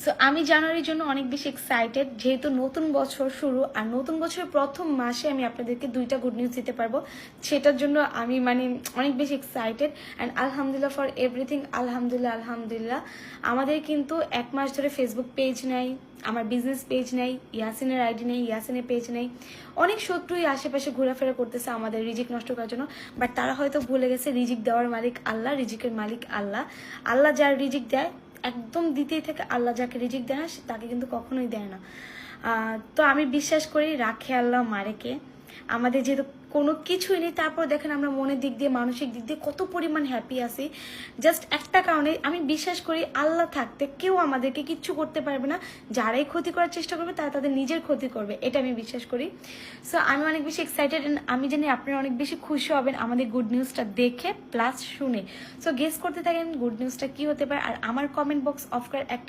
So আমি জানুয়ারির জন্য অনেক বেশি এক্সাইটেড, যেহেতু নতুন বছর শুরু, আর নতুন বছরের প্রথম মাসে আমি আপনাদেরকে 2টা গুড নিউজ দিতে পারবো, সেটার জন্য আমি অনেক বেশি এক্সাইটেড। অ্যান্ড আলহামদুলিল্লাহ ফর এভরিথিং, আলহামদুলিল্লাহ আলহামদুলিল্লাহ। আমাদের কিন্তু 1 মাস ধরে ফেসবুক পেজ নাই, আমার বিজনেস পেজ নেই, ইয়াসিনের আইডি নেই, ইয়াসিনের পেজ নেই। অনেক শত্রুই আশেপাশে ঘোরাফেরা করতেছে আমাদের রিজিক নষ্ট করার জন্য, বাট তারা হয়তো ভুলে গেছে রিজিক দেওয়ার মালিক আল্লাহ, রিজিকের মালিক আল্লাহ। আল্লাহ যার রিজিক দেয় একদম দিতেই থাকে, আল্লাহ যাকে রিজিক দেয় না তাকে কিন্তু কখনোই দেয় না। তো আমি বিশ্বাস করি রাখে আল্লাহ মারেকে। আমাদের যেহেতু কোনো কিছুই নেই, তারপর দেখেন আমরা মনের দিক দিয়ে মানসিক দিক দিয়ে কত পরিমাণ হ্যাপি আছি। জাস্ট একটা কারণে আমি বিশ্বাস করি, আল্লাহ থাকতে কেউ আমাদেরকে কিচ্ছু করতে পারবে না। যারাই ক্ষতি করার চেষ্টা করবে তারা তাদের নিজের ক্ষতি করবে, এটা আমি বিশ্বাস করি। সো আমি অনেক বেশি এক্সাইটেড, আমি জানি আপনারা অনেক বেশি খুশি হবেন আমাদের গুড নিউজটা দেখে প্লাস শুনে। সো গেস করতে থাকেন গুড নিউজটা কি হতে পারে। আর আমার কমেন্ট বক্স অফ করার একটা